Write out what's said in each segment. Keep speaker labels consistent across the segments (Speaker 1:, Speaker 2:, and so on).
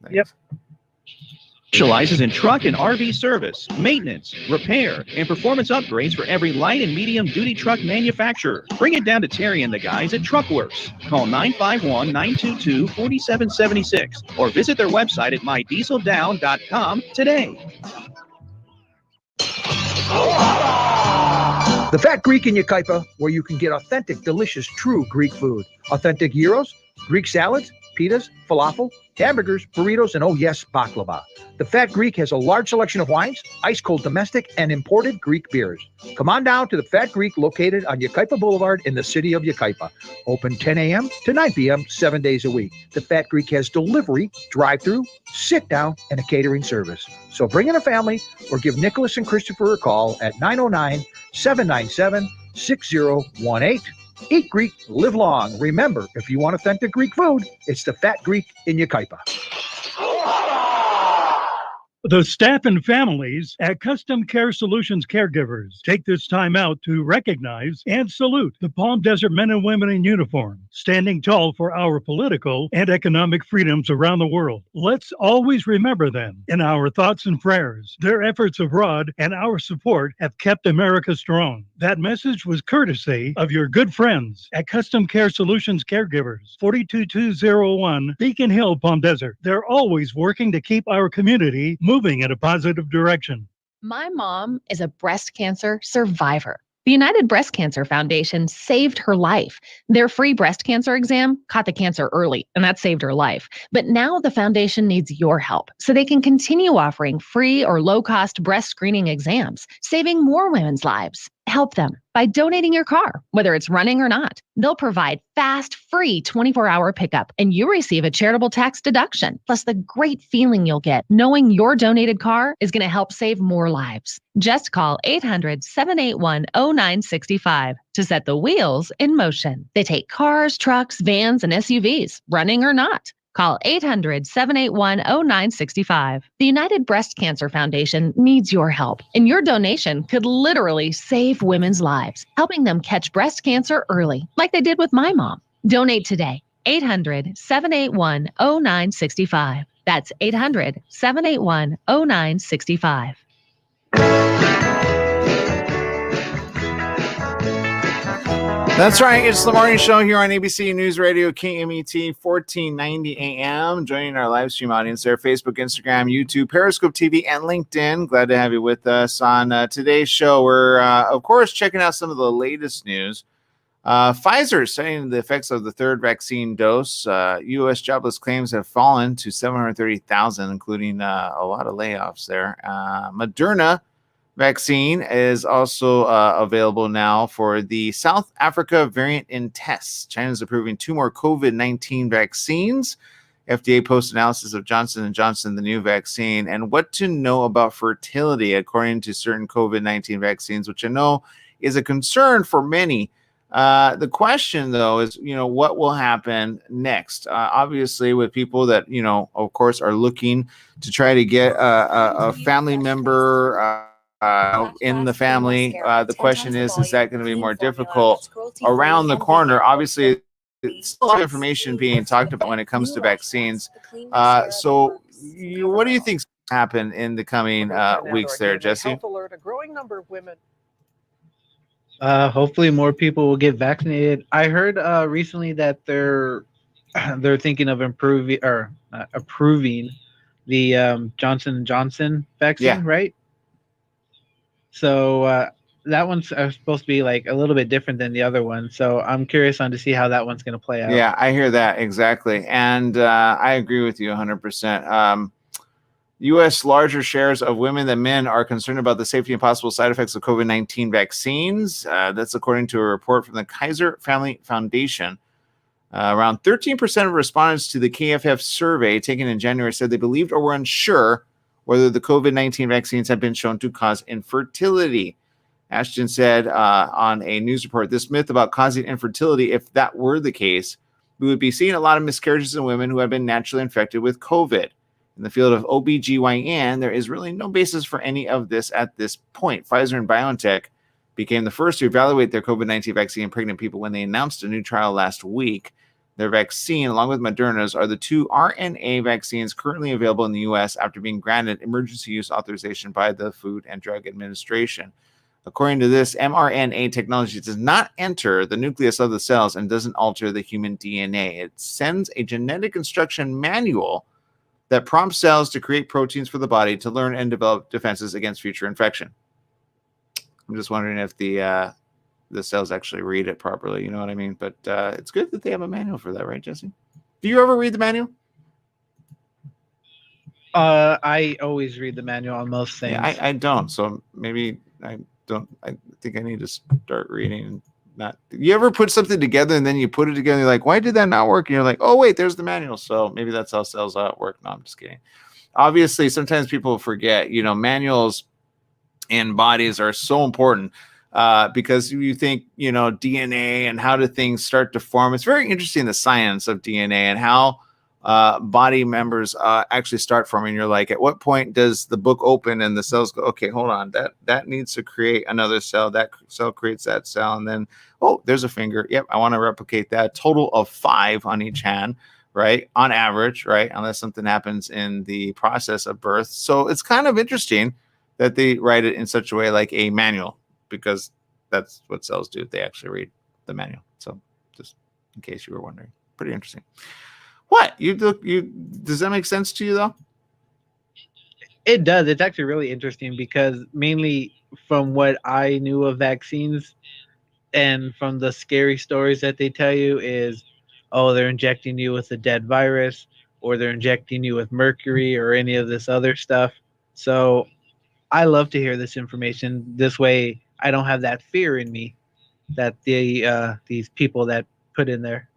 Speaker 1: Thanks.
Speaker 2: Yep.
Speaker 3: Specializes in truck and RV service, maintenance, repair, and performance upgrades for every light and medium duty truck manufacturer. Bring it down to Terry and the guys at Truckworks. Call 951-922-4776 or visit their website at mydieseldown.com today.
Speaker 4: The Fat Greek in Yucaipa, where you can get authentic, delicious, true Greek food. Authentic gyros, Greek salads, pitas, falafel, hamburgers, burritos, and oh yes, baklava. The Fat Greek has a large selection of wines, ice-cold domestic, and imported Greek beers. Come on down to the Fat Greek located on Yucaipa Boulevard in the city of Yucaipa. Open 10 a.m. to 9 p.m. 7 days a week. The Fat Greek has delivery, drive-through, sit-down, and a catering service. So bring in a family or give Nicholas and Christopher a call at 909-797-6018. Eat Greek, live long. Remember, if you want authentic Greek food, it's the Fat Greek in Yucaipa.
Speaker 2: The staff and families at Custom Care Solutions caregivers take this time out to recognize and salute the Palm Desert men and women in uniform, standing tall for our political and economic freedoms around the world. Let's always remember them in our thoughts and prayers. Their efforts abroad and our support have kept America strong. That message was courtesy of your good friends at Custom Care Solutions caregivers, 42201 Beacon Hill, Palm Desert. They're always working to keep our community moving in a positive direction.
Speaker 5: My mom is a breast cancer survivor. The United Breast Cancer Foundation saved her life. Their free breast cancer exam caught the cancer early, and that saved her life. But now the foundation needs your help so they can continue offering free or low-cost breast screening exams, saving more women's lives. Help them by donating your car, whether it's running or not. They'll provide fast, free 24-hour pickup, and you receive a charitable tax deduction, plus the great feeling you'll get knowing your donated car is going to help save more lives. Just call 800-781-0965 to set the wheels in motion. They take cars, trucks, vans, and SUVs, running or not. Call 800-781-0965. The United Breast Cancer Foundation needs your help, and your donation could literally save women's lives, helping them catch breast cancer early, like they did with my mom. Donate today. 800-781-0965. That's 800-781-0965.
Speaker 1: That's right. It's the morning show here on ABC News Radio, KMET 1490 AM. Joining our live stream audience there, Facebook, Instagram, YouTube, Periscope TV, and LinkedIn. Glad to have you with us on today's show. We're, of course, checking out some of the latest news. Pfizer is citing the effects of the third vaccine dose. U.S. jobless claims have fallen to 730,000, including a lot of layoffs there. Moderna vaccine is also available now for the South Africa variant in tests. China's approving 2 more COVID-19 vaccines. FDA post-analysis of Johnson & Johnson, the new vaccine, and what to know about fertility according to certain COVID-19 vaccines, which I know is a concern for many. The question, though, is, what will happen next? Obviously, with people that, of course, are looking to try to get a family member in the family. The question is that going to be more difficult around the corner? Obviously, it's still a lot of information being talked about when it comes to vaccines. So what do you think happen in the coming weeks there, Jesse?
Speaker 6: A growing number of women.
Speaker 7: Hopefully more people will get vaccinated. I heard recently that they're thinking of approving the Johnson & Johnson vaccine, right? So that one's supposed to be like a little bit different than the other one. So I'm curious to see how that one's going to play out.
Speaker 1: Yeah, I hear that exactly. And I agree with you 100%. U.S. larger shares of women than men are concerned about the safety and possible side effects of COVID-19 vaccines. That's according to a report from the Kaiser Family Foundation. Around 13% of respondents to the KFF survey taken in January said they believed or were unsure whether the COVID-19 vaccines have been shown to cause infertility. Ashton said on a news report, this myth about causing infertility, if that were the case, we would be seeing a lot of miscarriages in women who have been naturally infected with COVID. In the field of OBGYN, there is really no basis for any of this at this point. Pfizer and BioNTech became the first to evaluate their COVID-19 vaccine in pregnant people when they announced a new trial last week. Their vaccine, along with Moderna's, are the two RNA vaccines currently available in the U.S. after being granted emergency use authorization by the Food and Drug Administration. According to this, mRNA technology does not enter the nucleus of the cells and doesn't alter the human DNA. It sends a genetic instruction manual that prompts cells to create proteins for the body to learn and develop defenses against future infection. I'm just wondering if the cells actually read it properly. You know what I mean? But it's good that they have a manual for that, right, Jesse? Do you ever read the manual?
Speaker 7: I always read the manual on most things.
Speaker 1: Yeah, I don't. So maybe I don't. I think I need to start reading. Not. You ever put something together and then you put it together? And you're like, why did that not work? And you're like, oh wait, there's the manual. So maybe that's how cells work. No, I'm just kidding. Obviously, sometimes people forget. You know, manuals in bodies are so important. Because you think, you know, DNA and how do things start to form. It's very interesting, the science of DNA and how body members actually start forming. You're like, at what point does the book open and the cells go, okay, hold on, that needs to create another cell. That cell creates that cell. And then, oh, there's a finger. Yep, I want to replicate that. Total of 5 on each hand, right? On average, right? Unless something happens in the process of birth. So it's kind of interesting that they write it in such a way like a manual, because that's what cells do. They actually read the manual. So just in case you were wondering, pretty interesting. What does that make sense to you though?
Speaker 7: It does. It's actually really interesting because mainly from what I knew of vaccines and from the scary stories that they tell you is, oh, they're injecting you with a dead virus or they're injecting you with mercury or any of this other stuff. So I love to hear this information. This way I don't have that fear in me that these people that put in there.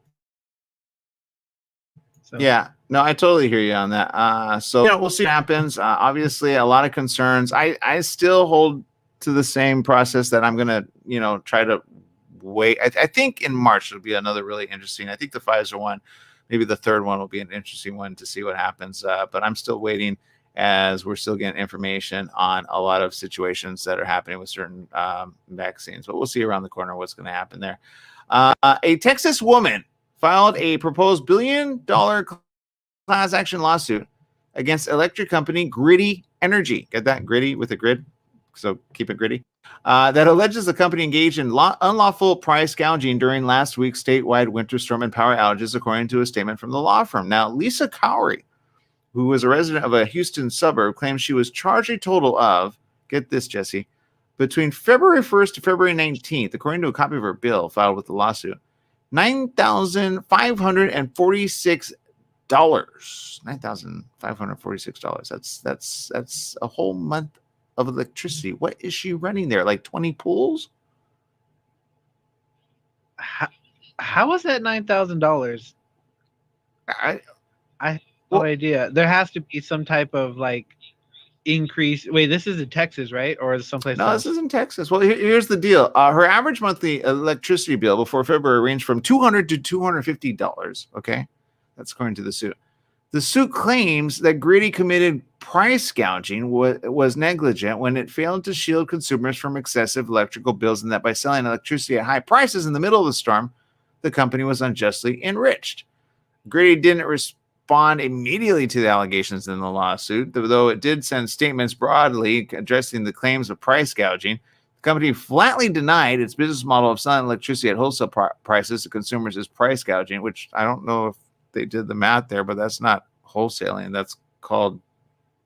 Speaker 7: So.
Speaker 1: Yeah, no, I totally hear you on that. So you know, we'll see what happens. Obviously, a lot of concerns. I still hold to the same process that I'm gonna, you know, try to wait. I think in March it'll be another really interesting. I think the Pfizer one, maybe the third one will be an interesting one to see what happens. But I'm still waiting, as we're still getting information on a lot of situations that are happening with certain vaccines. But we'll see around the corner what's going to happen there. A Texas woman filed a proposed $1 billion class action lawsuit against electric company Griddy Energy. Get that? Griddy with a grid. So keep it gritty. That alleges the company engaged in unlawful price gouging during last week's statewide winter storm and power outages, according to a statement from the law firm. Now, Lisa Cowrie, who was a resident of a Houston suburb, claims she was charged a total of, get this, Jesse, between February 1st to February 19th, according to a copy of her bill filed with the lawsuit, $9,546. $9,546. That's a whole month of electricity. What is she running there? Like 20 pools?
Speaker 7: How was that $9,000? I have no idea. There has to be some type of like increase. Wait, this is in Texas, right? Or is it someplace else?
Speaker 1: No, this is in Texas. Well, here's the deal. Her average monthly electricity bill before February ranged from $200 to $250. Okay, that's according to the suit. The suit claims that Griddy committed price gouging was negligent when it failed to shield consumers from excessive electrical bills, and that by selling electricity at high prices in the middle of the storm, the company was unjustly enriched. Griddy didn't respond immediately to the allegations in the lawsuit, though it did send statements broadly addressing the claims of price gouging. The company flatly denied its business model of selling electricity at wholesale prices to consumers as price gouging, which I don't know if they did the math there, but that's not wholesaling. That's called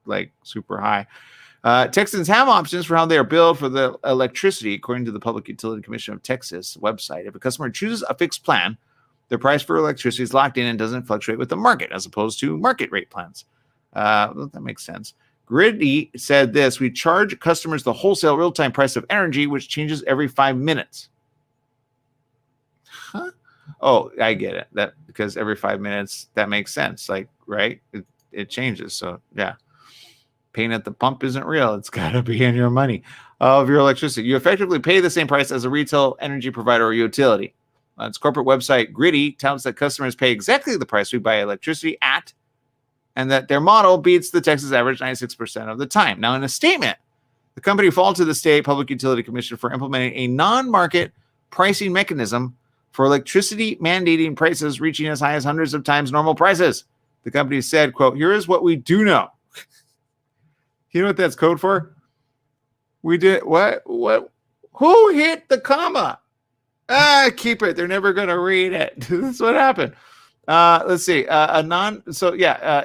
Speaker 1: like super high. Texans have options for how they are billed for the electricity, according to the Public Utility Commission of Texas website. If a customer chooses a fixed plan, their price for electricity is locked in and doesn't fluctuate with the market, as opposed to market rate plans. Well, that makes sense. Griddy said this: we charge customers the wholesale real-time price of energy, which changes every 5 minutes. Huh? Oh, I get it. That because every 5 minutes, that makes sense. Like, right? It changes. So yeah. Paying at the pump isn't real. It's got to be in your money of your electricity. You effectively pay the same price as a retail energy provider or utility. On its corporate website, Griddy touts that customers pay exactly the price we buy electricity at, and that their model beats the Texas average 96% of the time. Now, in a statement, the company faulted the state Public Utility Commission for implementing a non-market pricing mechanism for electricity mandating prices reaching as high as hundreds of times normal prices. The company said, quote, here is what we do know. You know what that's code for? We did what? Who hit the comma? Keep it. They're never going to read it. This is what happened. Let's see.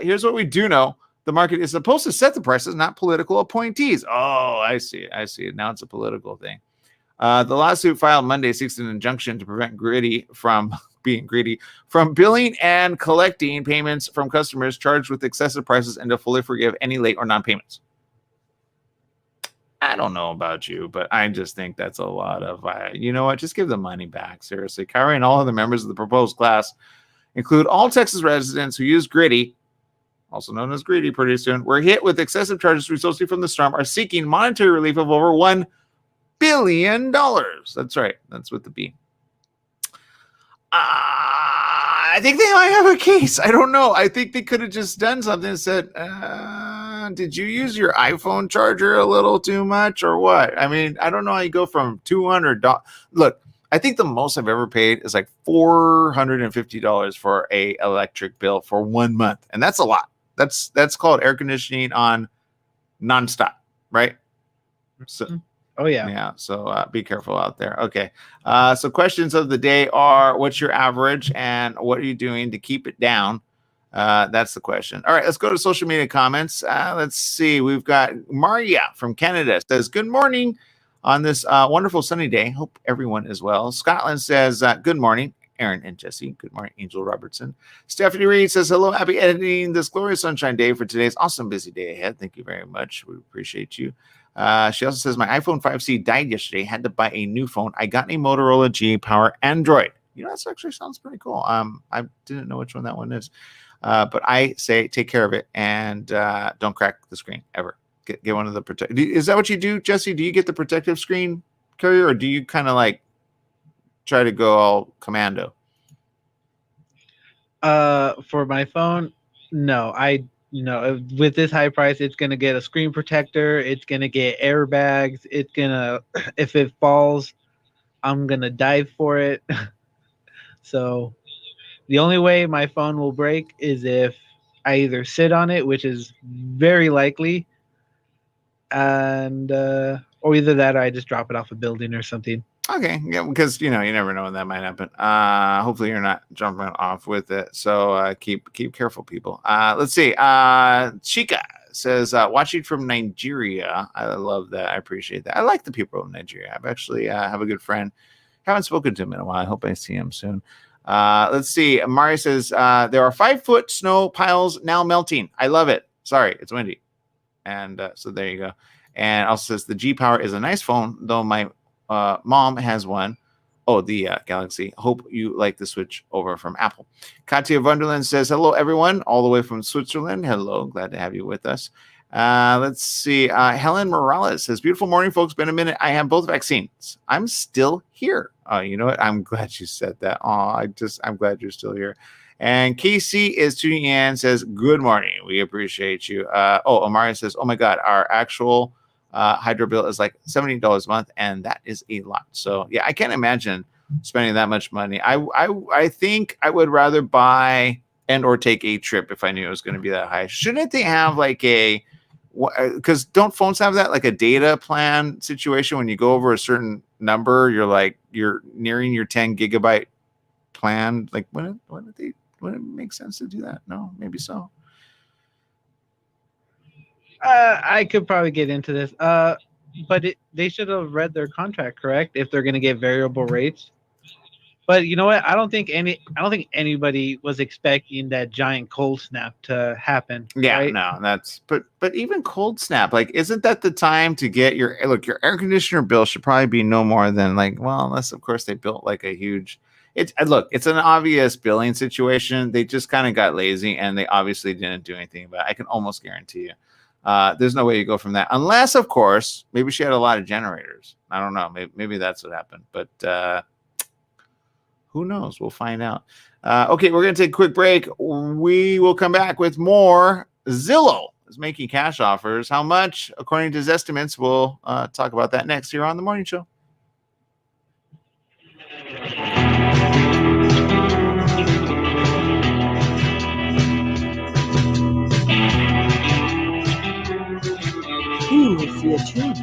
Speaker 1: Here's what we do know. The market is supposed to set the prices, not political appointees. Oh, I see. Now it's a political thing. The lawsuit filed Monday seeks an injunction to prevent being greedy from billing and collecting payments from customers charged with excessive prices and to fully forgive any late or non-payments. I don't know about you, but I just think that's a lot of, you know what? Just give the money back. Seriously. Kyrie and all of the members of the proposed class include all Texas residents who use Griddy, also known as Greedy pretty soon, were hit with excessive charges resulting from the storm, are seeking monetary relief of over $1 billion. That's right. That's with the B. I think they might have a case. I don't know. I think they could have just done something and said, did you use your iPhone charger a little too much or what? I mean, I don't know how you go from $200. Look, I think the most I've ever paid is like $450 for a electric bill for 1 month. And that's a lot. That's called air conditioning on nonstop, right? So,
Speaker 7: oh yeah.
Speaker 1: Yeah. So be careful out there. Okay. So questions of the day are, what's your average and what are you doing to keep it down? That's the question. All right, let's go to social media comments. Let's see. We've got Maria from Canada says, good morning on this wonderful sunny day. Hope everyone is well. Scotland says, good morning, Aaron and Jesse. Good morning, Angel Robertson. Stephanie Reed says, hello, happy editing this glorious sunshine day for today's awesome busy day ahead. Thank you very much. We appreciate you. She also says, my iPhone 5C died yesterday. Had to buy a new phone. I got a Motorola G Power Android. You know, that actually sounds pretty cool. I didn't know which one that one is. But I say take care of it and don't crack the screen ever. Get one of the protect. Is that what you do, Jesse? Do you get the protective screen carrier, or do you kind of like try to go all commando?
Speaker 7: For my phone, no. With this high price, it's gonna get a screen protector. It's gonna get airbags. It's gonna, if it falls, I'm gonna dive for it. So. The only way my phone will break is if I either sit on it, which is very likely, and or either that or I just drop it off a building or something.
Speaker 1: Okay, yeah, because you never know when that might happen. Hopefully you're not jumping off with it. So keep careful, people. Let's see. Chica says, watching from Nigeria. I love that. I appreciate that. I like the people of Nigeria. I've actually have a good friend. Haven't spoken to him in a while. I hope I see him soon. Let's see. Mari says, there are 5-foot snow piles now melting. I love it. Sorry, it's windy. And so there you go. And also says the G Power is a nice phone, though my mom has one. Oh, the Galaxy. Hope you like the switch over from Apple. Katya Wunderland says, hello, everyone, all the way from Switzerland. Hello. Glad to have you with us. Let's see. Helen Morales says, beautiful morning, folks. Been a minute. I have both vaccines. I'm still here. Oh, you know what? I'm glad you said that. Oh, I'm glad you're still here. And Casey is tuning in, says, good morning. We appreciate you. Omari says, oh my God, our actual hydro bill is like $70 a month. And that is a lot. So yeah, I can't imagine spending that much money. I think I would rather buy and or take a trip if I knew it was going to be that high. Shouldn't they have like because don't phones have that, like a data plan situation? When you go over a certain number, you're nearing your 10 gigabyte plan. Like wouldn't it make sense to do that? No, maybe so.
Speaker 7: I could probably get into this. But they should have read their contract correct if they're going to get variable rates. But you know what? I don't think anybody was expecting that giant cold snap to happen.
Speaker 1: Yeah,
Speaker 7: right?
Speaker 1: No, but even cold snap, like, isn't that the time to get your air conditioner bill should probably be no more than unless of course they built like a huge. It's an obvious billing situation. They just kind of got lazy and they obviously didn't do anything about it. I can almost guarantee you. There's no way you go from that unless, of course, maybe she had a lot of generators. I don't know. Maybe that's what happened, but. Who knows? We'll find out. Okay, we're going to take a quick break. We will come back with more. Zillow is making cash offers. How much? According to his estimates, we'll talk about that next here on The Morning Show.
Speaker 8: The attunement.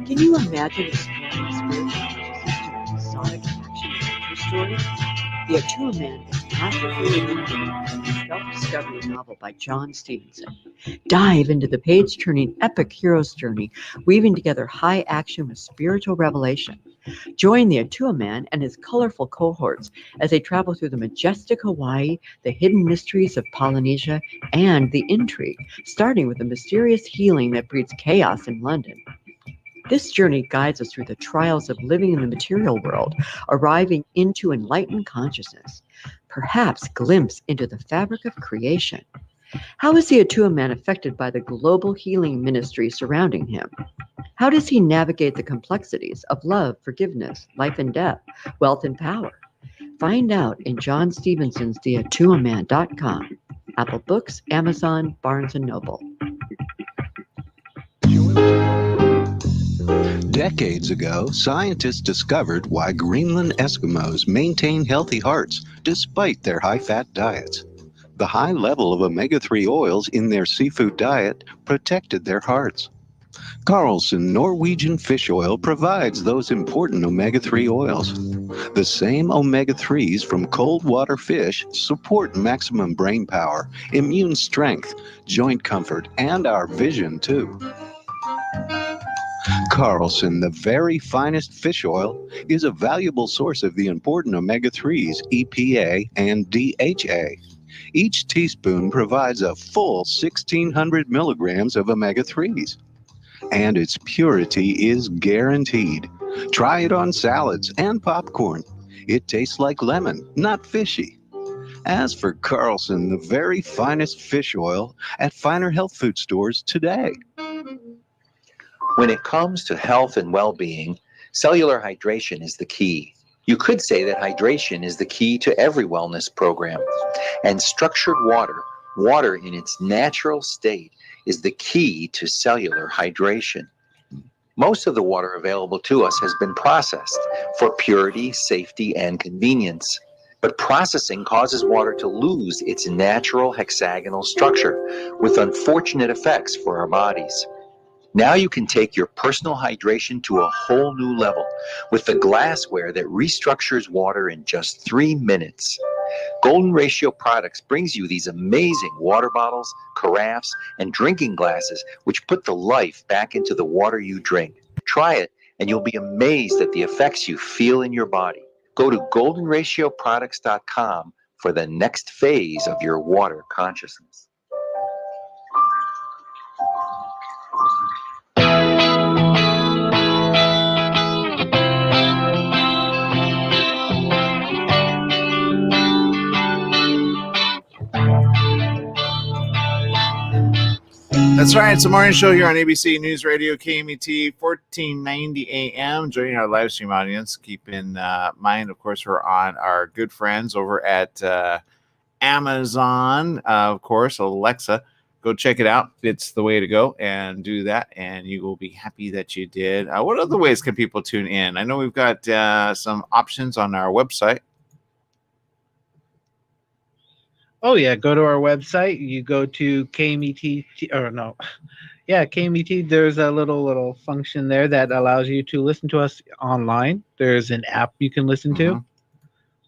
Speaker 8: Can you imagine exploring spiritual consciousness through sonic action adventure story? The Attunement is masterfully illuminated in a self-discovery novel by John Stevenson. Dive into the page-turning epic hero's journey, weaving together high action with spiritual revelation. Join the Attuament and his colorful cohorts as they travel through the majestic Hawaii, the hidden mysteries of Polynesia, and the intrigue, starting with the mysterious healing that breeds chaos in London. This journey guides us through the trials of living in the material world, arriving into enlightened consciousness, perhaps glimpse into the fabric of creation. How is the Attuament affected by the global healing ministry surrounding him? How does he navigate the complexities of love, forgiveness, life and death, wealth and power? Find out in John Stevenson's TheAttuament.com, Apple Books, Amazon, Barnes & Noble.
Speaker 9: Decades ago, scientists discovered why Greenland Eskimos maintain healthy hearts despite their high-fat diets. The high level of omega-3 oils in their seafood diet protected their hearts. Carlson Norwegian fish oil provides those important omega-3 oils. The same omega-3s from cold water fish support maximum brain power, immune strength, joint comfort, and our vision too. Carlson, the very finest fish oil, is a valuable source of the important omega-3s, EPA and DHA. Each teaspoon provides a full 1,600 milligrams of omega-3s. And its purity is guaranteed. Try it on salads and popcorn. It tastes like lemon, not fishy. As for Carlson, the very finest fish oil, at finer health food stores today.
Speaker 10: When it comes to health and well-being, cellular hydration is the key. You could say that hydration is the key to every wellness program. And structured water in its natural state, is the key to cellular hydration. Most of the water available to us has been processed for purity, safety, and convenience. But processing causes water to lose its natural hexagonal structure, with unfortunate effects for our bodies. Now you can take your personal hydration to a whole new level with the glassware that restructures water in just 3 minutes. Golden Ratio Products brings you these amazing water bottles, carafes, and drinking glasses which put the life back into the water you drink. Try it and you'll be amazed at the effects you feel in your body. Go to goldenratioproducts.com for the next phase of your water consciousness.
Speaker 1: That's right. It's a morning show here on ABC News Radio, KMET, 1490 AM. Joining our live stream audience. Keep in mind, of course, we're on our good friends over at Amazon. Of course, Alexa. Go check it out. It's the way to go and do that, and you will be happy that you did. What other ways can people tune in? I know we've got some options on our website.
Speaker 7: Oh yeah, go to our website. You go to KMET, or no, yeah, KMET. There's a little function there that allows you to listen to us online. There's an app you can listen to,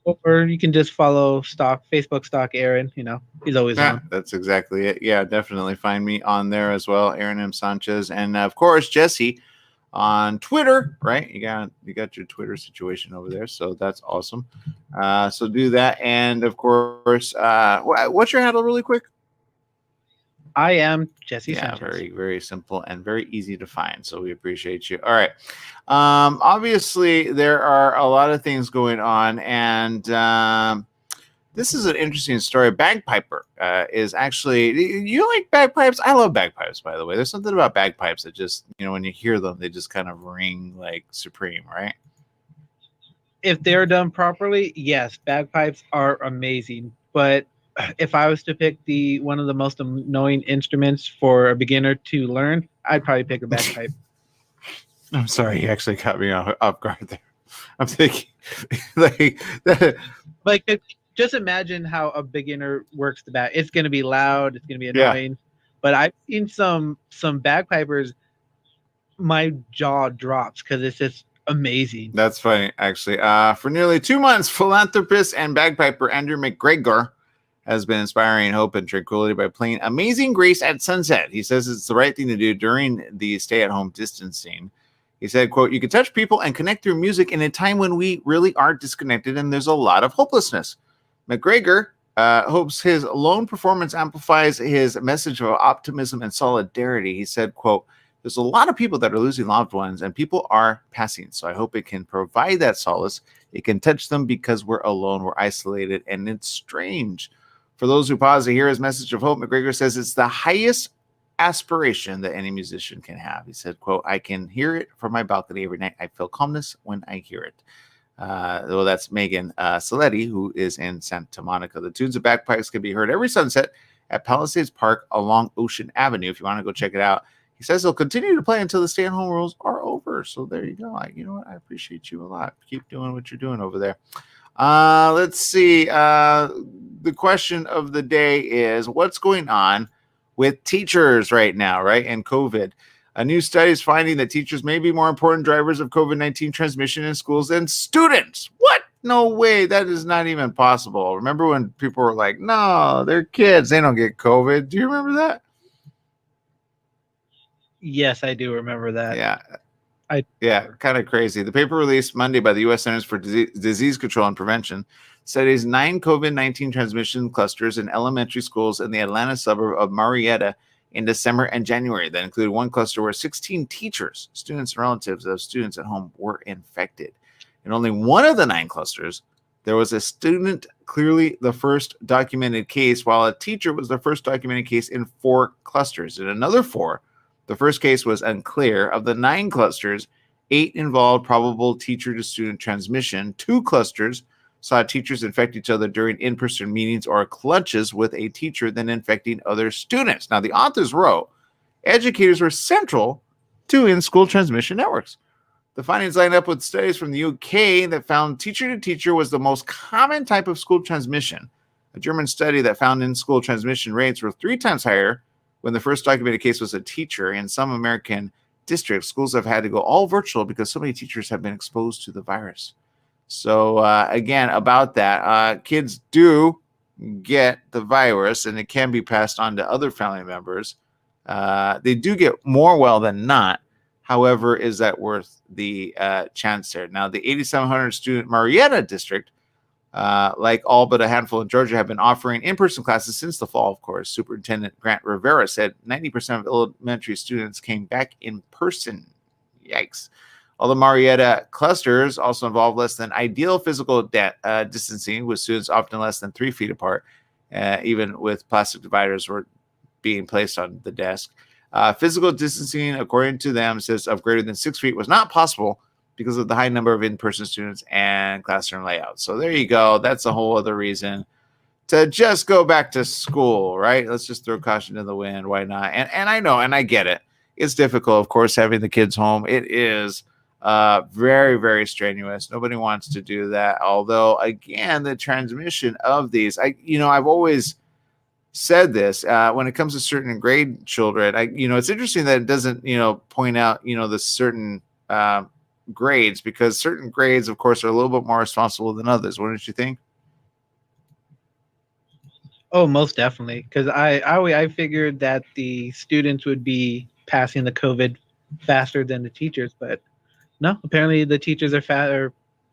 Speaker 7: or you can just follow Facebook stock Aaron. You know, he's always on.
Speaker 1: That's exactly it. Yeah, definitely find me on there as well, Aaron M. Sanchez, and of course Jesse on Twitter, right? You got your Twitter situation over there, so that's awesome. So do that, and of course, what's your handle, really quick?
Speaker 7: I am Jesse
Speaker 1: Yeah,
Speaker 7: Sanchez.
Speaker 1: very, very simple and very easy to find. So we appreciate you. All right. Obviously, there are a lot of things going on, and this is an interesting story. Bagpiper is actually, you like bagpipes? I love bagpipes, by the way. There's something about bagpipes that just, when you hear them, they just kind of ring like supreme, right?
Speaker 7: If they're done properly, yes, bagpipes are amazing. But if I was to pick one of the most annoying instruments for a beginner to learn, I'd probably pick a bagpipe.
Speaker 1: I'm sorry, you actually caught me off guard there. I'm thinking, like
Speaker 7: just imagine how a beginner works the It's going to be loud. It's going to be annoying. Yeah. But I've seen some bagpipers my jaw drops because it's just amazing.
Speaker 1: That's funny, actually. For nearly 2 months, philanthropist and bagpiper Andrew McGregor has been inspiring hope and tranquility by playing Amazing Grace at sunset. He says it's the right thing to do during the stay-at-home distancing. He said, quote, "You can touch people and connect through music in a time when we really are disconnected and there's a lot of hopelessness." McGregor hopes his lone performance amplifies his message of optimism and solidarity. He said, quote, "There's a lot of people that are losing loved ones and people are passing. So I hope it can provide that solace. It can touch them because we're alone, we're isolated, and it's strange." For those who pause to hear his message of hope, McGregor says it's the highest aspiration that any musician can have. He said, quote, "I can hear it from my balcony every night. I feel calmness when I hear it." Well, that's Megan Saletti, who is in Santa Monica. The tunes of bagpipes can be heard every sunset at Palisades Park along Ocean Avenue. If you want to go check it out. He says he'll continue to play until the stay-at-home rules are over. So there you go. You know what? I appreciate you a lot. Keep doing what you're doing over there. Let's see. The question of the day is, what's going on with teachers right now, right? And COVID. A new study is finding that teachers may be more important drivers of COVID-19 transmission in schools than students. What? No way. That is not even possible. Remember when people were like, no, they're kids. They don't get COVID. Do you remember that?
Speaker 7: Yes, I do remember that.
Speaker 1: Yeah, kind of crazy. The paper released Monday by the U.S. Centers for Disease Control and Prevention studies 9 COVID-19 transmission clusters in elementary schools in the Atlanta suburb of Marietta in December and January. That included one cluster where 16 teachers, students, and relatives of students at home were infected. In only one of the 9 clusters, there was a student clearly the first documented case, while a teacher was the first documented case in 4 clusters. In another 4, the first case was unclear. Of the 9 clusters, 8 involved probable teacher-to-student transmission. 2 clusters saw teachers infect each other during in-person meetings or clutches with a teacher then infecting other students. Now, the authors wrote, educators were central to in-school transmission networks. The findings line up with studies from the UK that found teacher-to-teacher was the most common type of school transmission. A German study that found in-school transmission rates were 3 times higher when the first documented case was a teacher. In some American districts, schools have had to go all virtual because so many teachers have been exposed to the virus. So, again, about that, kids do get the virus, and it can be passed on to other family members. They do get more well than not. However, is that worth the chance there? Now, the 8,700 student Marietta district, like all but a handful in Georgia, have been offering in-person classes since the fall, of course. Superintendent Grant Rivera said 90% of elementary students came back in person. Yikes. Although Marietta clusters also involve less than ideal physical distancing, with students often less than 3 feet apart, even with plastic dividers were being placed on the desk. Physical distancing, according to them, says of greater than 6 feet was not possible because of the high number of in-person students and classroom layouts. So there you go. That's a whole other reason to just go back to school, right? Let's just throw caution to the wind. Why not? And I know, and I get it. It's difficult, of course, having the kids home. It is very, very strenuous. Nobody wants to do that. Although, again, the transmission of these, I've always said this when it comes to certain grade children. It's interesting that it doesn't, point out, the certain grades, because certain grades, of course, are a little bit more responsible than others. Wouldn't you think?
Speaker 7: Oh, most definitely. Because I figured that the students would be passing the COVID faster than the teachers, but no, apparently the teachers are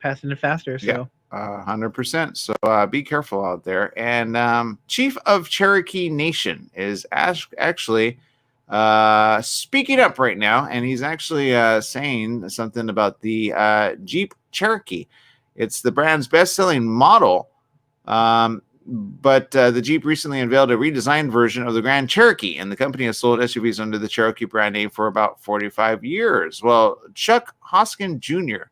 Speaker 7: passing it faster. So
Speaker 1: 100%. So be careful out there. And Chief of Cherokee Nation is actually speaking up right now, and he's actually saying something about the Jeep Cherokee. It's the brand's best-selling model, but the Jeep recently unveiled a redesigned version of the Grand Cherokee, and the company has sold SUVs under the Cherokee brand name for about 45 years. Well, Chuck Hoskin Jr.,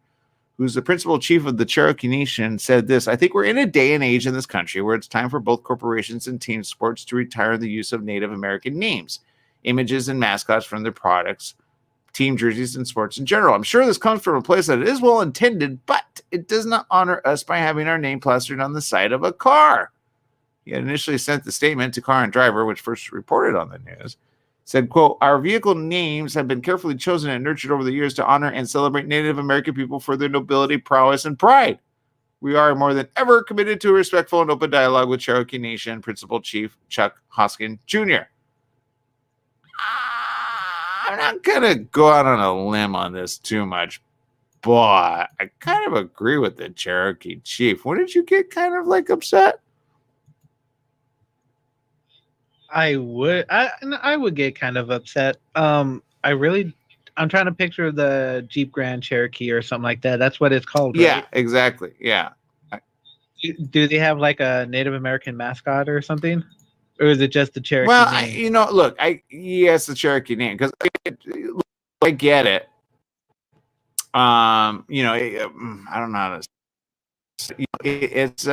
Speaker 1: who's the principal chief of the Cherokee Nation, said this: "I think we're in a day and age in this country where it's time for both corporations and team sports to retire the use of Native American names, images, and mascots from their products, team jerseys, and sports in general. I'm sure this comes from a place that is well intended, but it does not honor us by having our name plastered on the side of a car." He had initially sent the statement to Car and Driver, which first reported on the news, said, quote, "Our vehicle names have been carefully chosen and nurtured over the years to honor and celebrate Native American people for their nobility, prowess, and pride. We are more than ever committed to a respectful and open dialogue with Cherokee Nation," Principal Chief Chuck Hoskin Jr. I'm not going to go out on a limb on this too much, but I kind of agree with the Cherokee Chief. Wouldn't you get kind of like upset?
Speaker 7: I would get kind of upset. I'm trying to picture the Jeep Grand Cherokee or something like that. That's what it's called, right?
Speaker 1: Yeah, exactly. Yeah.
Speaker 7: Do they have like a Native American mascot or something? Or is it just the Cherokee
Speaker 1: Well,
Speaker 7: name?
Speaker 1: yes, the Cherokee name, because I get it. I don't know how to. It's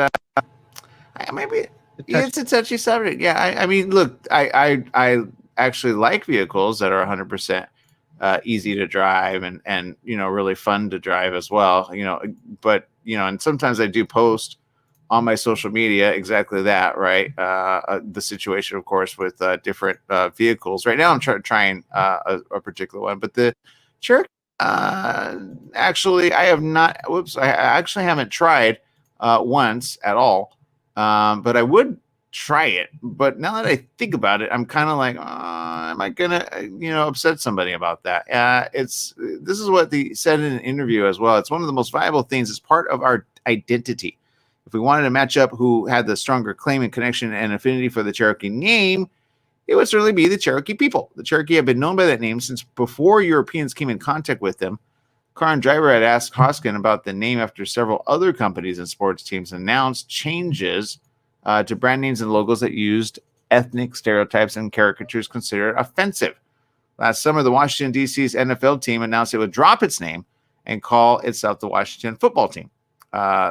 Speaker 1: maybe it's a touchy subject. Yeah, I mean, look, I actually like vehicles that are 100% easy to drive and really fun to drive as well. But and sometimes I do post on my social media exactly that, right? The situation, of course, with different vehicles. Right now, I'm trying a particular one, but the Cherokee. Actually, I have not. I actually haven't tried once at all. But I would try it. But now that I think about it, I'm kind of like, am I gonna, upset somebody about that? This is what they said in an interview as well. It's one of the most valuable things. It's part of our identity. If we wanted to match up who had the stronger claim and connection and affinity for the Cherokee name, it would certainly be the Cherokee people. The Cherokee have been known by that name since before Europeans came in contact with them. Car and Driver had asked Hoskin about the name after several other companies and sports teams announced changes to brand names and logos that used ethnic stereotypes and caricatures considered offensive. Last summer, the Washington, D.C.'s NFL team announced it would drop its name and call itself the Washington Football Team.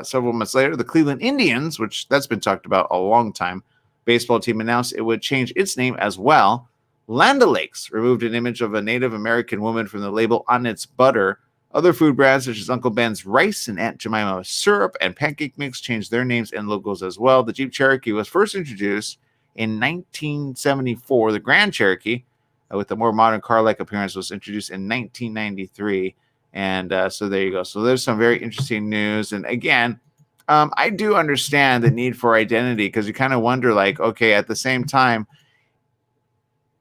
Speaker 1: Several months later, the Cleveland Indians, which that's been talked about a long time, baseball team announced it would change its name as well. Land O'Lakes removed an image of a Native American woman from the label on its butter. Other food brands such as Uncle Ben's rice and Aunt Jemima's syrup and pancake mix changed their names and logos as well. The Jeep Cherokee was first introduced in 1974. The Grand Cherokee, with a more modern car-like appearance, was introduced in 1993. And so there you go. So there's some very interesting news. And again, I do understand the need for identity because you kind of wonder, like, okay, at the same time,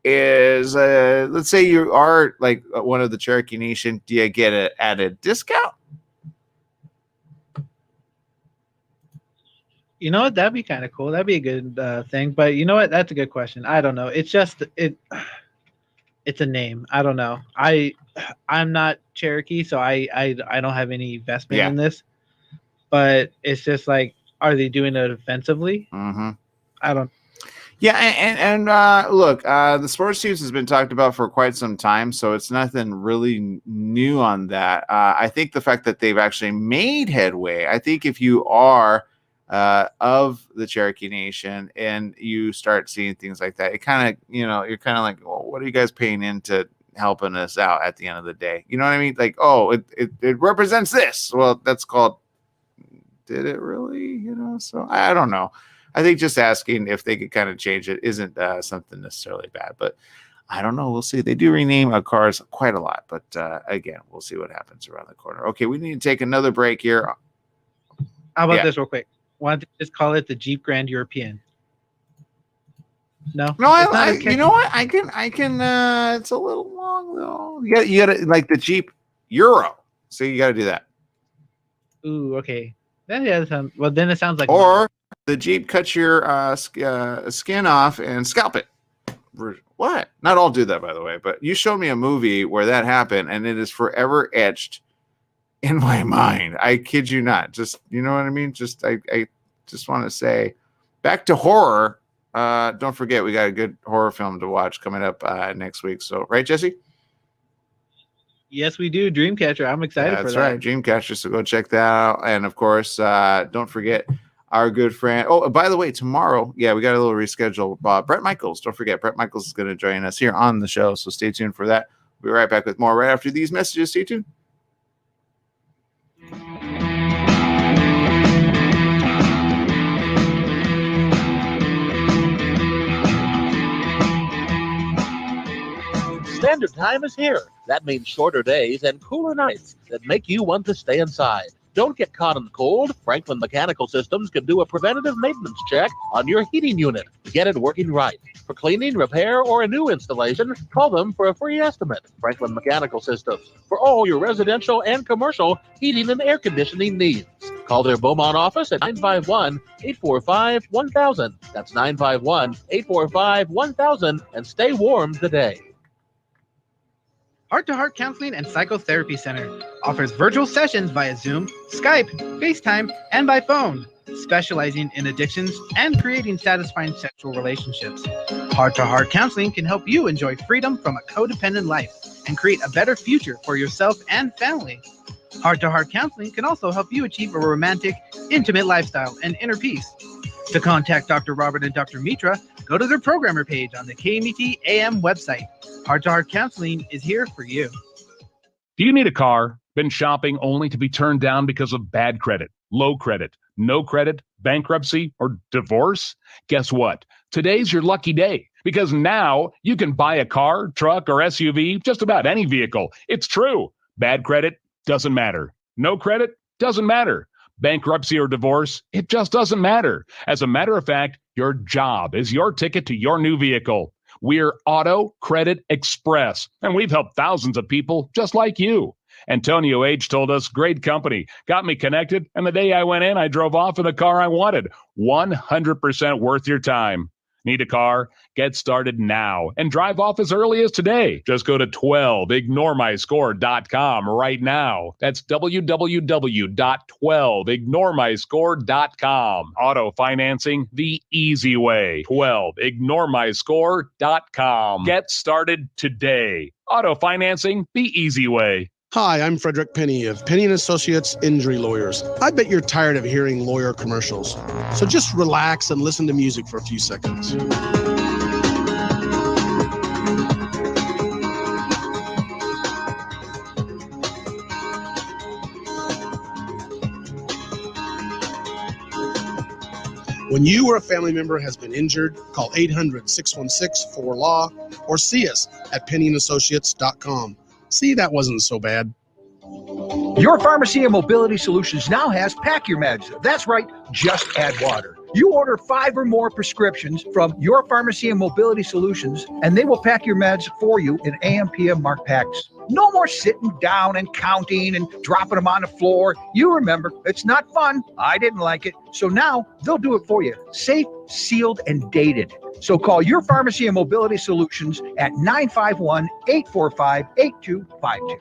Speaker 1: is let's say you are like one of the Cherokee Nation, do you get it at a discount?
Speaker 7: You know what? That'd be kind of cool. That'd be a good thing. But you know what? That's a good question. I don't know. It's just it's a name. I don't know. I'm not Cherokee, so I don't have any investment in this. But it's just like, are they doing it offensively?
Speaker 1: Mm-hmm.
Speaker 7: I don't.
Speaker 1: Yeah, and look, the sports teams has been talked about for quite some time, so it's nothing really new on that. I think the fact that they've actually made headway, I think if you are of the Cherokee Nation and you start seeing things like that, it kind of, you're kind of like, well, what are you guys paying into helping us out at the end of the day? You know what I mean? Like, oh, it represents this. Well, that's called, did it really? So I don't know. I think just asking if they could kind of change it isn't something necessarily bad, but I don't know. We'll see. They do rename cars quite a lot, but again, we'll see what happens around the corner. Okay, we need to take another break here.
Speaker 7: How about this real quick? Why don't you just call it the Jeep Grand European? No,
Speaker 1: you know what? I can. It's a little long though. You got to like the Jeep Euro, so you got to do that.
Speaker 7: Ooh, okay. Then it sounds like
Speaker 1: or. The Jeep cuts your skin off and scalp it. What? Not all do that, by the way, but you showed me a movie where that happened, and it is forever etched in my mind. I kid you not. Just, you know what I mean? Just I just want to say, back to horror. Don't forget, we got a good horror film to watch coming up next week. So, right, Jesse?
Speaker 7: Yes, we do. Dreamcatcher. I'm excited for that.
Speaker 1: That's right, Dreamcatcher. So go check that out. And of course, don't forget our good friend. Oh, by the way, tomorrow, we got a little reschedule. Brett Michaels. Don't forget, Brett Michaels is going to join us here on the show. So stay tuned for that. We'll be right back with more right after these messages. Stay tuned.
Speaker 11: Standard Time is here. That means shorter days and cooler nights that make you want to stay inside. Don't get caught in the cold. Franklin Mechanical Systems can do a preventative maintenance check on your heating unit to get it working right. For cleaning, repair, or a new installation, call them for a free estimate. Franklin Mechanical Systems, for all your residential and commercial heating and air conditioning needs. Call their Beaumont office at 951-845-1000. That's 951-845-1000, and stay warm today.
Speaker 7: Heart to Heart Counseling and Psychotherapy Center offers virtual sessions via Zoom, Skype, FaceTime, and by phone, specializing in addictions and creating satisfying sexual relationships. Heart to Heart Counseling can help you enjoy freedom from a codependent life and create a better future for yourself and family. Heart to Heart Counseling can also help you achieve a romantic, intimate lifestyle and inner peace. To contact Dr. Robert and Dr. Mitra, go to their programmer page on the KMET AM website. Heart to Heart Counseling is here for you.
Speaker 12: Do you need a car? Been shopping only to be turned down because of bad credit, low credit, no credit, bankruptcy, or divorce? Guess what? Today's your lucky day, because now you can buy a car, truck, or SUV, just about any vehicle. It's true. Bad credit doesn't matter. No credit doesn't matter. Bankruptcy or divorce, it just doesn't matter. As a matter of fact, your job is your ticket to your new vehicle. We're Auto Credit Express, and we've helped thousands of people just like you. Antonio H. told us, great company, got me connected, and the day I went in, I drove off in the car I wanted. 100% worth your time. Need a car? Get started now and drive off as early as today. Just go to 12ignoremyscore.com right now. That's www.12ignoremyscore.com. Auto financing the easy way. 12ignoremyscore.com. Get started today. Auto financing the easy way.
Speaker 13: Hi, I'm Frederick Penny of Penny & Associates Injury Lawyers. I bet you're tired of hearing lawyer commercials. So just relax and listen to music for a few seconds. When you or a family member has been injured, call 800-616-4LAW or see us at PennyandAssociates.com. See, that wasn't so bad.
Speaker 4: Your Pharmacy and Mobility Solutions now has Pack Your Meds. That's right, just add water. You order 5 or more prescriptions from Your Pharmacy and Mobility Solutions, and they will pack your meds for you in AM/PM marked packs. No more sitting down and counting and dropping them on the floor. You remember, it's not fun. I didn't like it. So now they'll do it for you. Safe, sealed, and dated. So call Your Pharmacy and Mobility Solutions at 951-845-8252.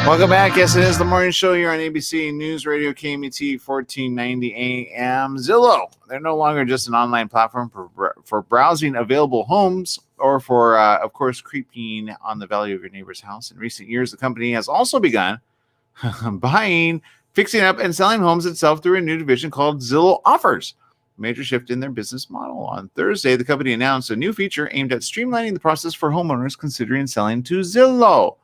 Speaker 1: Welcome back. Yes, it is the morning show here on ABC News Radio KMET 1490 AM. Zillow, they're no longer just an online platform for browsing available homes or for, of course, creeping on the value of your neighbor's house. In recent years, the company has also begun buying, fixing up, and selling homes itself through a new division called Zillow Offers. A major shift in their business model. On Thursday, the company announced a new feature aimed at streamlining the process for homeowners considering selling to Zillow.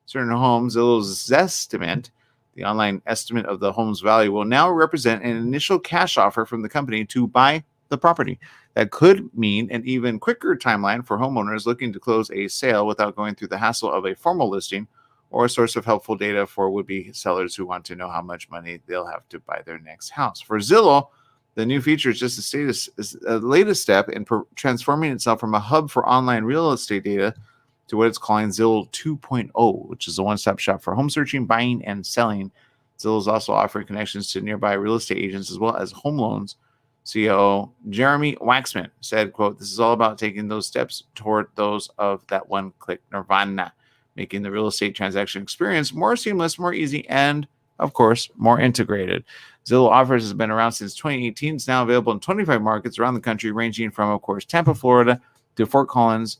Speaker 1: Certain homes, Zillow's Zestimate, the online estimate of the home's value, will now represent an initial cash offer from the company to buy the property. That could mean an even quicker timeline for homeowners looking to close a sale without going through the hassle of a formal listing, or a source of helpful data for would-be sellers who want to know how much money they'll have to buy their next house. For Zillow, the new feature is just a latest step in transforming itself from a hub for online real estate data to what it's calling Zillow 2.0, which is a one-stop shop for home searching, buying, and selling. Zillow is also offering connections to nearby real estate agents as well as home loans. CEO Jeremy Waxman said, quote, "This is all about taking those steps toward those of that one-click nirvana, making the real estate transaction experience more seamless, more easy, and, of course, more integrated." Zillow Offers has been around since 2018. It's now available in 25 markets around the country, ranging from, of course, Tampa, Florida, to Fort Collins,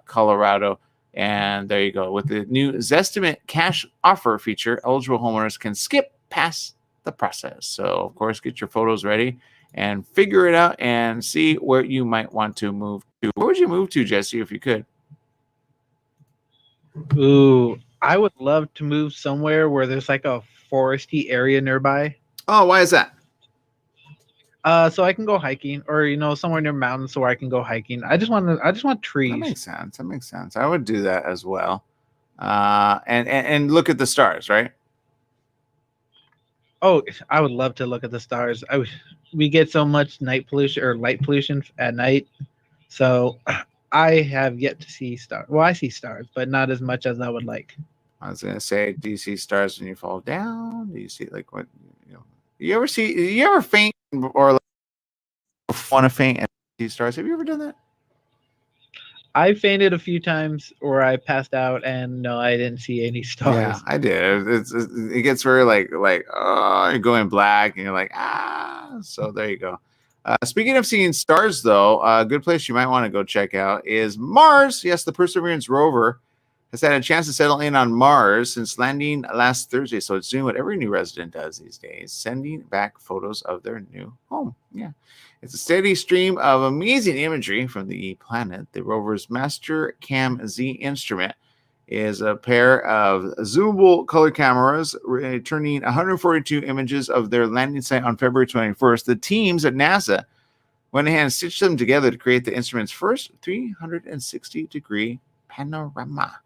Speaker 1: Colorado. And there you go. With the new Zestimate cash offer feature, eligible homeowners can skip past the process. So, of course, get your photos ready and figure it out and see where you might want to move to. Where would you move to, Jesse, if you could?
Speaker 7: Ooh, I would love to move somewhere where there's like a foresty area nearby.
Speaker 1: Oh, why is that?
Speaker 7: So I can go hiking, or somewhere near mountains, so where I can go hiking. I just want trees.
Speaker 1: That makes sense. That makes sense. I would do that as well. And look at the stars, right?
Speaker 7: Oh, I would love to look at the stars. We get so much night pollution or light pollution at night, so I have yet to see stars. Well, I see stars, but not as much as I would like.
Speaker 1: I was gonna say, do you see stars when you fall down? Do you see like what you ever faint or like, want to faint and see stars? Have you ever done that?
Speaker 7: I fainted a few times, or I passed out, and no, I didn't see any stars.
Speaker 1: Yeah, I did. It gets very like oh, you're going black and you're like ah. So there you go. Speaking of seeing stars, though, a good place you might want to go check out is Mars. Yes, the Perseverance rover has had a chance to settle in on Mars since landing last Thursday. So it's doing what every new resident does these days, sending back photos of their new home. Yeah. It's a steady stream of amazing imagery from the planet. The rover's Master Cam Z instrument is a pair of zoomable color cameras returning 142 images of their landing site on February 21st. The teams at NASA went ahead and stitched them together to create the instrument's first 360-degree panorama.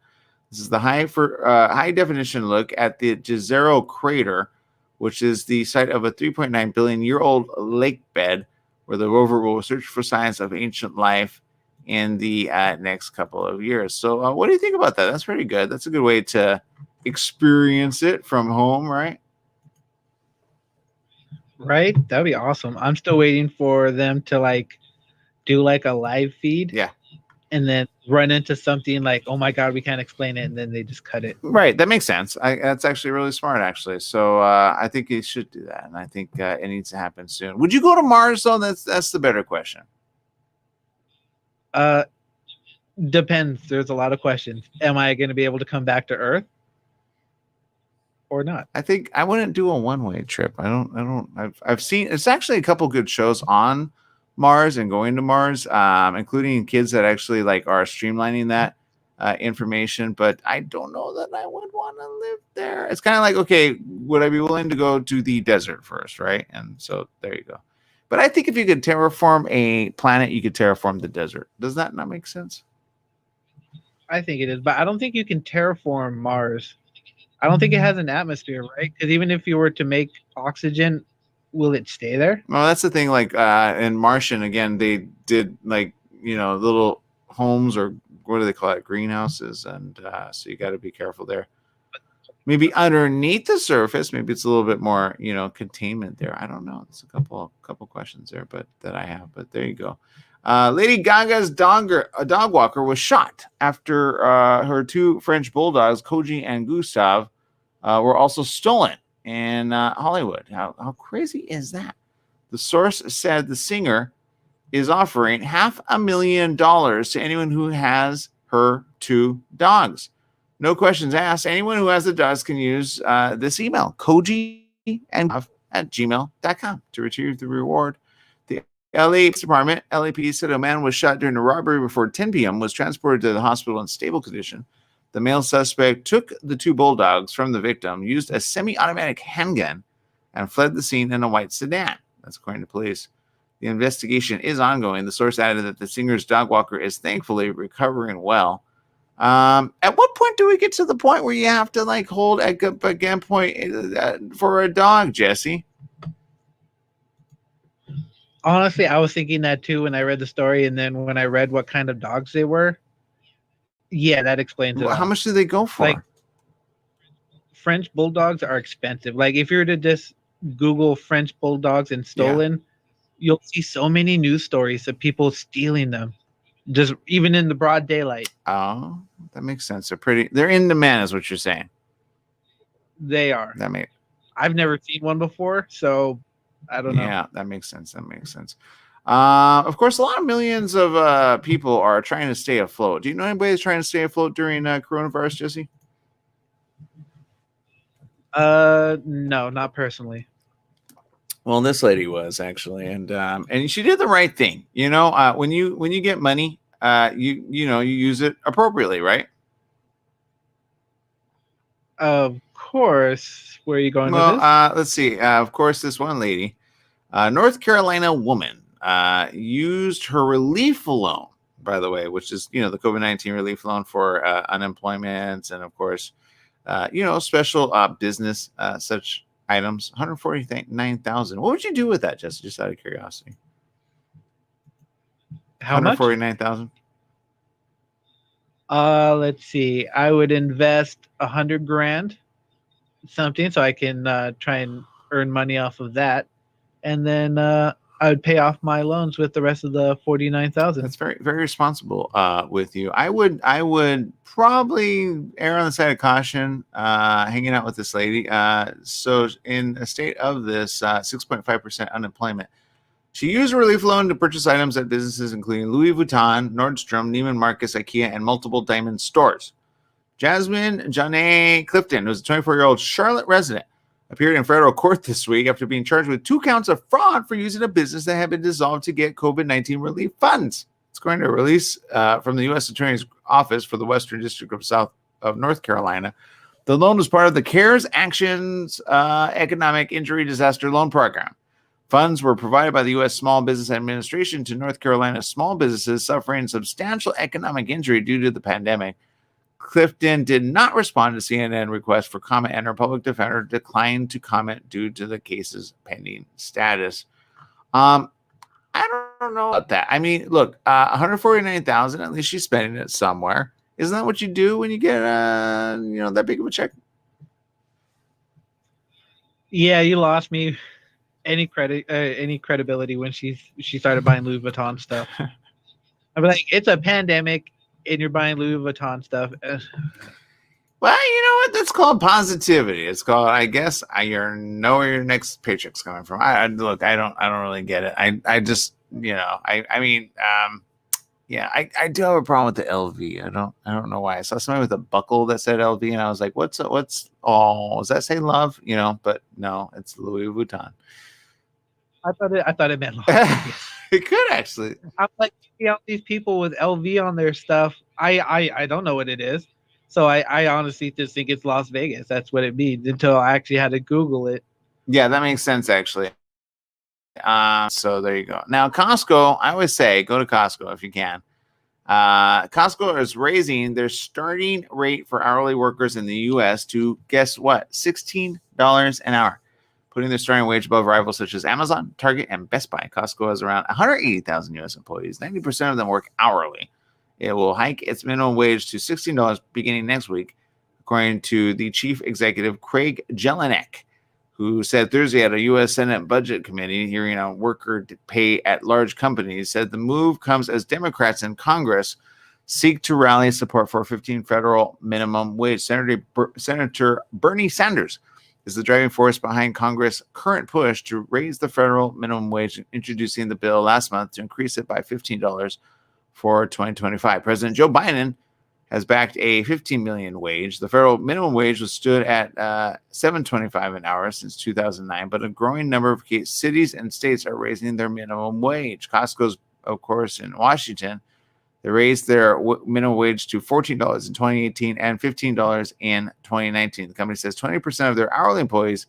Speaker 1: This is the high definition look at the Jezero crater, which is the site of a 3.9 billion year old lake bed, where the rover will search for signs of ancient life in the next couple of years. So what do you think about that? That's pretty good. That's a good way to experience it from home, right?
Speaker 7: Right? That'd be awesome. I'm still waiting for them to do a live feed.
Speaker 1: Yeah.
Speaker 7: And then run into something like, oh my God, we can't explain it. And then they just cut it.
Speaker 1: Right. That makes sense. That's actually really smart, actually. So I think you should do that. And I think it needs to happen soon. Would you go to Mars, though? That's the better question.
Speaker 7: Depends. There's a lot of questions. Am I going to be able to come back to Earth or not?
Speaker 1: I think I wouldn't do a one-way trip. I've seen, it's actually a couple good shows on Mars and going to Mars, including kids that actually are streamlining that information. But I don't know that I would want to live there. It's kind of like, okay, would I be willing to go to the desert first, right? And so there you go. But I think if you could terraform a planet, you could terraform the desert. Does that not make sense?
Speaker 7: I think it is, but I don't think you can terraform Mars. I don't think it has an atmosphere, right? Because even if you were to make oxygen, will it stay there?
Speaker 1: Well, that's the thing. In Martian, again, they did little homes, or what do they call it, greenhouses, and so you got to be careful there. Maybe underneath the surface, maybe it's a little bit more containment there. I don't know. It's a couple questions there, but that I have. But there you go. Lady Gaga's dog walker was shot after her two French bulldogs, Koji and Gustave, were also stolen in Hollywood. How crazy is that? The source said the singer is offering $500,000 to anyone who has her two dogs. No questions asked. Anyone who has the dogs can use this email, koji@gmail.com, to retrieve the reward. The LA Police Department, LAPD, said a man was shot during a robbery before 10 p.m., was transported to the hospital in stable condition. The male suspect took the two bulldogs from the victim, used a semi-automatic handgun, and fled the scene in a white sedan. That's according to police. The investigation is ongoing. The source added that the singer's dog walker is thankfully recovering well. At what point do we get to the point where you have to hold at gunpoint for a dog, Jesse?
Speaker 7: Honestly, I was thinking that too when I read the story, and then when I read what kind of dogs they were, yeah, that explains it.
Speaker 1: How much do they go for?
Speaker 7: French bulldogs are expensive. If you were to just Google French bulldogs and stolen, you'll see so many news stories of people stealing them, just even in the broad daylight.
Speaker 1: Oh, that makes sense. They're in demand, is what you're saying.
Speaker 7: They are. I've never seen one before, so I don't know.
Speaker 1: Yeah, that makes sense. Of course, a lot of millions of people are trying to stay afloat. Do you know anybody that's trying to stay afloat during coronavirus, Jesse?
Speaker 7: No, not personally.
Speaker 1: Well, this lady was actually, and she did the right thing. When you get money, you use it appropriately, right?
Speaker 7: Of course. Where are you going with this?
Speaker 1: Let's see. Of course, this one lady North Carolina woman used her relief loan, by the way, which is, the COVID-19 relief loan for unemployment and, of course, special business such items. 149,000. What would you do with that, Jesse? Just out of curiosity.
Speaker 7: How much?
Speaker 1: 149,000.
Speaker 7: Let's see. I would invest $100,000 something so I can try and earn money off of that, and then I would pay off my loans with the rest of the 49,000.
Speaker 1: That's very, very responsible with you. I would probably err on the side of caution, hanging out with this lady. So in a state of this 6.5% unemployment, she used a relief loan to purchase items at businesses including Louis Vuitton, Nordstrom, Neiman Marcus, IKEA, and multiple Diamond stores. Jasmine Janae Clifton, who's a 24-year-old Charlotte resident, appeared in federal court this week after being charged with 2 counts of fraud for using a business that had been dissolved to get COVID-19 relief funds. It's going to release from the U.S. Attorney's Office for the Western District of North Carolina. The loan was part of the CARES Actions Economic Injury Disaster Loan Program. Funds were provided by the U.S. Small Business Administration to North Carolina small businesses suffering substantial economic injury due to the pandemic. Clifton did not respond to CNN requests for comment, and her public defender declined to comment due to the case's pending status. I don't know about that. I mean, look, 149,000. At least she's spending it somewhere. Isn't that what you do when you get that big of a check?
Speaker 7: Yeah, you lost me any credibility when she started buying Louis Vuitton stuff. I'm like, it's a pandemic and you're buying Louis Vuitton stuff.
Speaker 1: Well, you know what? That's called positivity. It's called, I guess, you know where your next paycheck's coming from. I don't really get it. I just, I do have a problem with the LV. I don't know why. I saw somebody with a buckle that said LV, and I was like, does that say love? But no, it's Louis Vuitton.
Speaker 7: I thought it meant love.
Speaker 1: It could actually.
Speaker 7: I'm like, all these people with LV on their stuff. I don't know what it is. So I honestly just think it's Las Vegas. That's what it means until I actually had to Google it.
Speaker 1: Yeah, that makes sense, actually. So there you go. Now, Costco, I always say go to Costco if you can. Costco is raising their starting rate for hourly workers in the U.S. to, guess what, $16 an hour, putting their starting wage above rivals such as Amazon, Target, and Best Buy. Costco has around 180,000 U.S. employees. 90% of them work hourly. It will hike its minimum wage to $16 beginning next week, according to the chief executive, Craig Jelinek, who said Thursday at a U.S. Senate Budget Committee hearing on worker pay at large companies, said the move comes as Democrats in Congress seek to rally support for a 15 federal minimum wage. Senator Bernie Sanders is the driving force behind Congress' current push to raise the federal minimum wage, introducing the bill last month to increase it by $15 for 2025. President Joe Biden has backed a $15 million wage. The federal minimum wage was stood at $7.25 an hour since 2009, but a growing number of cities and states are raising their minimum wage. Costco's, of course, in Washington, they raised their minimum wage to $14 in 2018 and $15 in 2019. The company says 20% of their hourly employees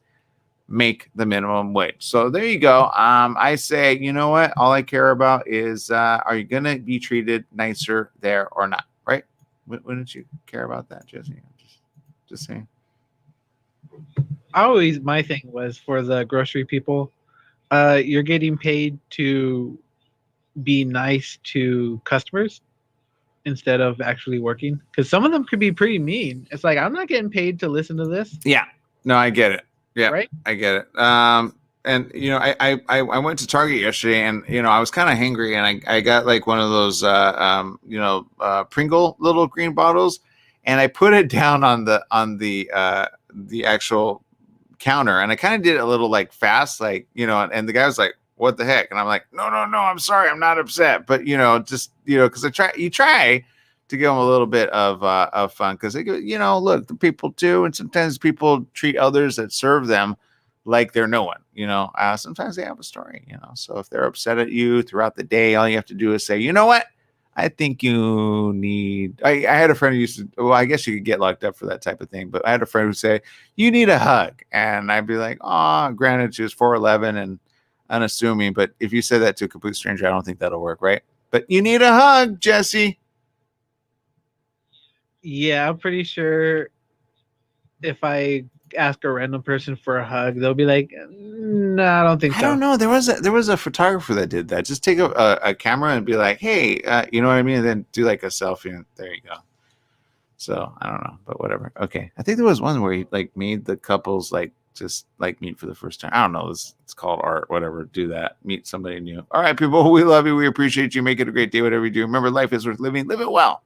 Speaker 1: make the minimum wage. So there you go. I say, you know what? All I care about is, are you going to be treated nicer there or not? Right? Wouldn't you care about that, Jesse? Just saying.
Speaker 7: My thing was for the grocery people, you're getting paid to be nice to customers instead of actually working, because some of them could be pretty mean. It's like, I'm not getting paid to listen to this.
Speaker 1: Yeah. No, I get it. Yeah,
Speaker 7: right.
Speaker 1: I get it. And I went to Target yesterday, and I was kind of hangry, and I got like one of those Pringle little green bottles, and I put it down on the actual counter, and I kind of did it a little like fast, like and the guy was like, "What the heck?" And I'm like, "No, I'm sorry, I'm not upset," but because you try to give them a little bit of fun, because they go, look, the people too, and sometimes people treat others that serve them like they're no one. Sometimes they have a story. So if they're upset at you throughout the day, all you have to do is say, you know what, I think you need. I had a friend who used to. Well, I guess you could get locked up for that type of thing, but I had a friend who say, you need a hug, and I'd be like, oh, granted, she was 4'11", and unassuming. But if you said that to a complete stranger, I don't think that'll work, right? But you need a hug, Jesse.
Speaker 7: Yeah, I'm pretty sure if I ask a random person for a hug, they'll be like, "No, I don't think
Speaker 1: I
Speaker 7: so."
Speaker 1: don't know. There was a photographer that did that. Just take a camera and be like, hey, you know what I mean? And then do like a selfie, and there you go. So I don't know, but whatever. Okay. I think there was one where he like made the couples like just like meet for the first time. I don't know. It's called art, whatever. Do that. Meet somebody new. All right, people. We love you. We appreciate you. Make it a great day, whatever you do. Remember, life is worth living. Live it well.